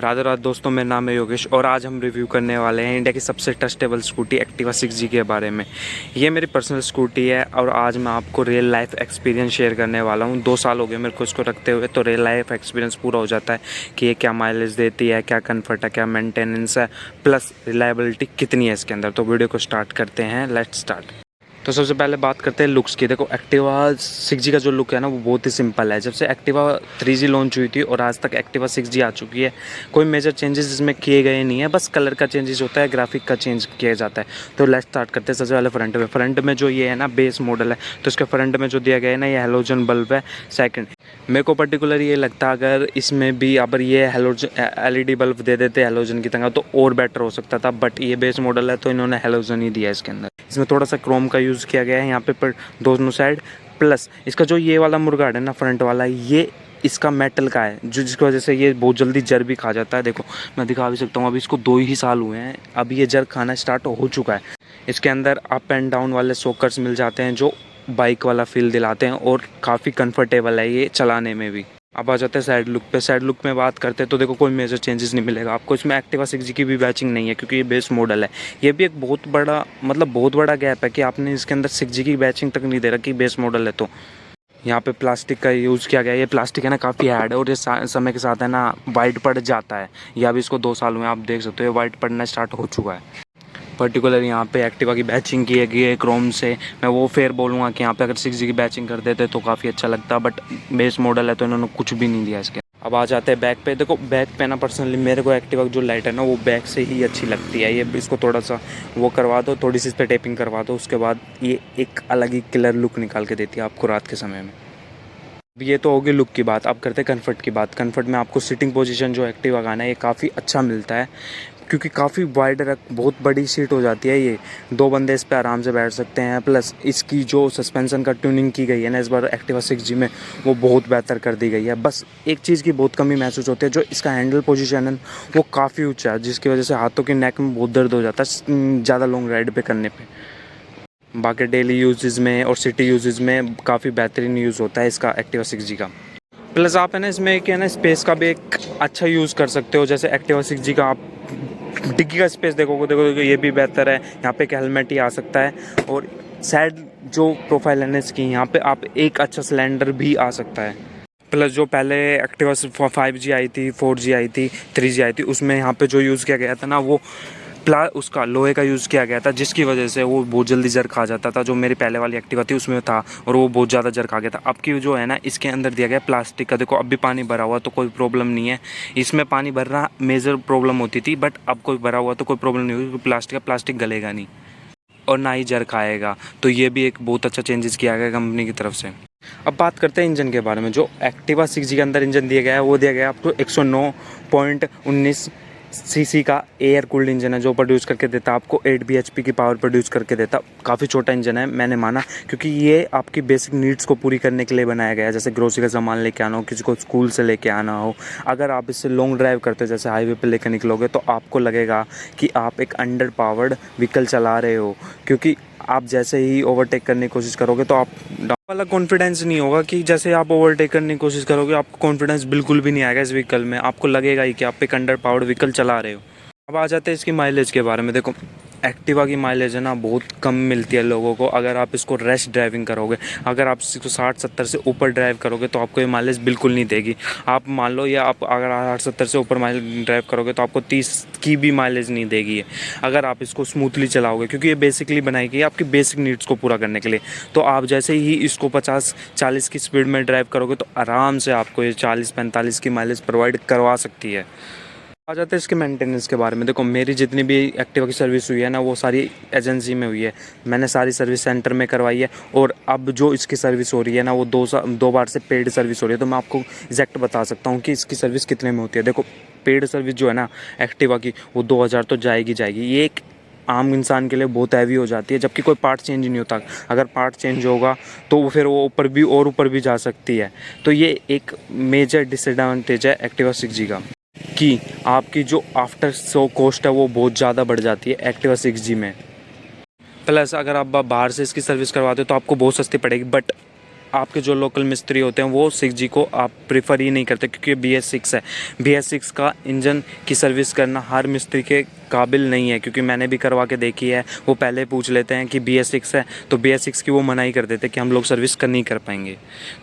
राधे राधे दोस्तों, मेरा नाम है योगेश और आज हम रिव्यू करने वाले हैं इंडिया की सबसे ट्रस्टेबल स्कूटी एक्टिवा 6G के बारे में। ये मेरी पर्सनल स्कूटी है और आज मैं आपको रियल लाइफ एक्सपीरियंस शेयर करने वाला हूँ। 2 साल हो गए मेरे को इसको रखते हुए, तो रियल लाइफ एक्सपीरियंस पूरा हो जाता है कि ये क्या माइलेज देती है, क्या कम्फर्ट है, क्या मेंटेनेंस है, प्लस रिलायबिलिटी कितनी है इसके अंदर। तो वीडियो को स्टार्ट करते हैं, लेट्स स्टार्ट। तो सबसे पहले बात करते हैं लुक्स की। देखो, एक्टिवा 6G का जो लुक है ना वो बहुत ही सिंपल है। जब से एक्टिवा 3G लॉन्च हुई थी और आज तक एक्टिवा 6G आ चुकी है, कोई मेजर चेंजेस इसमें किए गए नहीं है, बस कलर का चेंजेस होता है, ग्राफिक का चेंज किया जाता है। तो लेट्स स्टार्ट करते हैं सबसे पहले फ्रंट में जो ये है ना बेस मॉडल है, तो इसके फ्रंट में जो दिया गया है ना ये हेलोजन बल्ब है। सेकंड, मेरे को पर्टिकुलर ये लगता है अगर इसमें भी अगर ये हेलोजन LED बल्ब दे देते हेलोजन की तरह तो और बेटर हो सकता था, बट ये बेस मॉडल है तो इन्होंने हेलोजन ही दिया है इसके अंदर। इसमें थोड़ा सा क्रोम का यूज़ किया गया है यहाँ पे पर दोनों साइड, प्लस इसका जो ये वाला मुर्गार्ड है ना फ्रंट वाला, ये इसका मेटल का है जो जिसकी वजह से ये बहुत जल्दी जर भी खा जाता है। देखो मैं दिखा भी सकता हूँ, अभी इसको 2 ही साल हुए हैं, अभी ये जर खाना स्टार्ट हो चुका है। इसके अंदर अप एंड डाउन वाले सोकर्स मिल जाते हैं जो बाइक वाला फील दिलाते हैं और काफ़ी कंफर्टेबल है ये चलाने में भी। अब आ जाते हैं साइड लुक पे। साइड लुक में बात करते हैं तो देखो कोई मेजर चेंजेस नहीं मिलेगा आपको इसमें। एक्टिवा 6G की भी बैचिंग नहीं है क्योंकि ये बेस मॉडल है। ये भी एक बहुत बड़ा गैप है कि आपने इसके अंदर 6G की बैचिंग तक नहीं दे रखी बेस मॉडल है। तो यहाँ पे प्लास्टिक का यूज़ किया गया है। ये प्लास्टिक है ना काफ़ी हार्ड है और ये समय के साथ है ना वाइट पड़ जाता है। या अभी इसको 2 साल हुए, आप देख सकते हो ये वाइट पड़ना स्टार्ट हो चुका है। पर्टिकुलर यहाँ पे एक्टिवा की बैचिंग की गई है क्रोम से। मैं वो फेयर बोलूँगा कि यहाँ पे अगर 6G की बैचिंग कर देते तो काफ़ी अच्छा लगता, बट बेस मॉडल है तो इन्होंने कुछ भी नहीं दिया इसके। अब आ जाते हैं बैक पे। देखो बैक पे ना पर्सनली मेरे को एक्टिवा जो लाइट है ना वो बैक से ही अच्छी लगती है। ये इसको थोड़ा सा वो करवा दो, थोड़ी सी इस पर टेपिंग करवा दो, उसके बाद ये एक अलग ही क्लियर लुक निकाल के देती है आपको रात के समय में। ये तो होगी लुक की बात। अब करते हैं कंफर्ट की बात। कंफर्ट में आपको सिटिंग पोजीशन जो एक्टिवा का है ये काफ़ी अच्छा मिलता है क्योंकि काफ़ी वाइड बहुत बड़ी सीट हो जाती है। ये 2 बंदे इस पे आराम से बैठ सकते हैं। प्लस इसकी जो सस्पेंशन का ट्यूनिंग की गई है ना इस बार एक्टिवा 6G में वो बहुत बेहतर कर दी गई है। बस एक चीज़ की बहुत कमी महसूस होती है, जो इसका हैंडल पोजीशन है वो काफ़ी ऊँचा है जिसकी वजह से हाथों के नेक में बहुत दर्द हो जाता है ज़्यादा लॉन्ग राइड पर करने पर। बाकी डेली यूजेज़ में और सिटी यूजेज़ में काफ़ी बेहतरीन यूज़ होता है इसका एक्टिवा 6G का। प्लस आप है ना इसमें क्या है ना स्पेस का भी एक अच्छा यूज़ कर सकते हो। जैसे एक्टिवा 6G का आप डिग्गी का स्पेस देखो ये भी बेहतर है। यहाँ पे एक हेलमेट ही आ सकता है और साइड जो प्रोफाइल है ना इसकी यहाँ पे आप एक अच्छा सिलेंडर भी आ सकता है। प्लस जो पहले एक्टिवा 5G आई थी, 4G आई थी, 3G आई थी, उसमें यहाँ पे जो यूज़ किया गया था ना वो उसका लोहे का यूज़ किया गया था जिसकी वजह से वो बहुत जल्दी जर खा जाता था। जो मेरी पहले वाली एक्टिवा थी उसमें था और वो बहुत ज़्यादा जर खा गया था। अब की जो है ना इसके अंदर दिया गया प्लास्टिक का। देखो अब भी पानी भरा हुआ तो कोई प्रॉब्लम नहीं है। इसमें पानी भरना मेजर प्रॉब्लम होती थी, बट अब कोई भरा हुआ तो कोई प्रॉब्लम नहीं होगी क्योंकि प्लास्टिक गलेगा नहीं और ना ही जर खाएगा। तो ये भी एक बहुत अच्छा चेंजेस किया गया कंपनी की तरफ से। अब बात करते हैं इंजन के बारे में। जो एक्टिवा 6G के अंदर इंजन दिया गया है वो दिया गया है आपको 109.19 सीसी का एयर कूल्ड इंजन है जो प्रोड्यूस करके देता है आपको 8 bhp की पावर प्रोड्यूस करके देता। काफ़ी छोटा इंजन है मैंने माना क्योंकि ये आपकी बेसिक नीड्स को पूरी करने के लिए बनाया गया है। जैसे ग्रोसरी का सामान लेके आना हो, किसी को स्कूल से लेके आना हो, अगर आप इससे लॉन्ग ड्राइव करते हो जैसे हाईवे पे लेकर निकलोगे तो आपको लगेगा कि आप एक अंडर पावर्ड व्हीकल चला रहे हो, क्योंकि आप जैसे ही ओवरटेक करने की कोशिश करोगे तो आप वाला कॉन्फिडेंस नहीं होगा कि जैसे आप ओवरटेक करने की कोशिश करोगे आपको कॉन्फिडेंस बिल्कुल भी नहीं आएगा इस व्हीकल में। आपको लगेगा ही कि आप एक अंडर पावर्ड व्हीकल चला रहे हो। अब आ जाते हैं इसकी माइलेज के बारे में। देखो एक्टिवा की माइलेज है ना बहुत कम मिलती है लोगों को अगर आप इसको रैश ड्राइविंग करोगे। अगर आप इसको 60-70 से ऊपर ड्राइव करोगे तो आपको ये माइलेज बिल्कुल नहीं देगी। आप मान लो या आप अगर 60-70 से ऊपर माइलेज ड्राइव करोगे तो आपको 30 की भी माइलेज नहीं देगी ये अगर आप इसको स्मूथली चलाओगे, क्योंकि ये बेसिकली बनाई गई है आपकी बेसिक नीड्स को पूरा करने के लिए। तो आप जैसे ही इसको 50-40 की स्पीड में ड्राइव करोगे तो आराम से आपको ये 40-45 की माइलेज प्रोवाइड करवा सकती है। आ जाते हैं इसके मेंटेनेंस के बारे में। देखो मेरी जितनी भी एक्टिवा की सर्विस हुई है ना वो सारी एजेंसी में हुई है। मैंने सारी सर्विस सेंटर में करवाई है और अब जो इसकी सर्विस हो रही है ना वो 2 बार से पेड सर्विस हो रही है। तो मैं आपको एग्जैक्ट बता सकता हूँ कि इसकी सर्विस कितने में होती है। देखो पेड सर्विस जो है ना एक्टिवा की वो 2000 तो जाएगी। ये एक आम इंसान के लिए बहुत हैवी हो जाती है, जबकि कोई पार्ट चेंज नहीं होता। अगर पार्ट चेंज होगा तो फिर वो ऊपर भी जा सकती है। तो ये एक मेजर डिसएडवांटेज है एक्टिवा 6G का कि आपकी जो आफ्टर सो कॉस्ट है वो बहुत ज़्यादा बढ़ जाती है एक्टिवा 6G में। प्लस अगर आप बाहर से इसकी सर्विस करवाते हो तो आपको बहुत सस्ती पड़ेगी, बट आपके जो लोकल मिस्त्री होते हैं वो 6G को आप प्रेफर ही नहीं करते, क्योंकि BS6 है। BS6 का इंजन की सर्विस करना हर मिस्त्री के काबिल नहीं है, क्योंकि मैंने भी करवा के देखी है। वो पहले पूछ लेते हैं कि BS6 है, तो BS6 की वो मना ही कर देते हैं कि हम लोग सर्विस कर नहीं कर पाएंगे,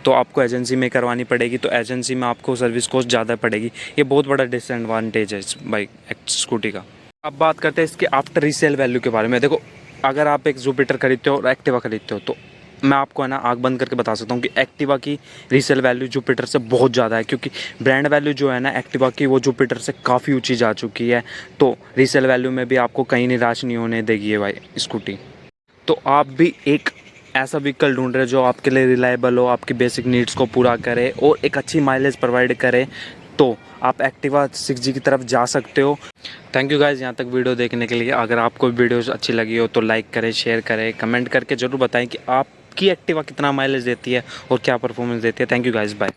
तो आपको एजेंसी में करवानी पड़ेगी। तो एजेंसी में आपको सर्विस कॉस्ट ज़्यादा पड़ेगी। ये बहुत बड़ा डिसएडवांटेज है इस बाइक स्कूटी का। अब बात करते हैं इसके आफ्टर रीसेल वैल्यू के बारे में। देखो, अगर आप एक जुपिटर खरीदते हो और एक्टिवा खरीदते हो, तो मैं आपको है ना आँख बंद करके बता सकता हूँ कि एक्टिवा की रीसेल वैल्यू जुपिटर से बहुत ज़्यादा है, क्योंकि ब्रांड वैल्यू जो है ना एक्टिवा की, वो जुपिटर से काफ़ी ऊंची जा चुकी है। तो रीसेल वैल्यू में भी आपको कहीं निराश नहीं होने देगी ये भाई स्कूटी। तो आप भी एक ऐसा व्हीकल ढूंढ रहे हो जो आपके लिए रिलायबल हो, आपकी बेसिक नीड्स को पूरा करे और एक अच्छी माइलेज प्रोवाइड करे, तो आप एक्टिवा 6G की तरफ जा सकते हो। थैंक यू गाइज़ यहाँ तक वीडियो देखने के लिए। अगर आपको वीडियोस अच्छी लगी हो तो लाइक करें, शेयर करें, कमेंट करके ज़रूर बताएं कि आपकी एक्टिवा कितना माइलेज देती है और क्या परफॉर्मेंस देती है। Thank you guys, bye.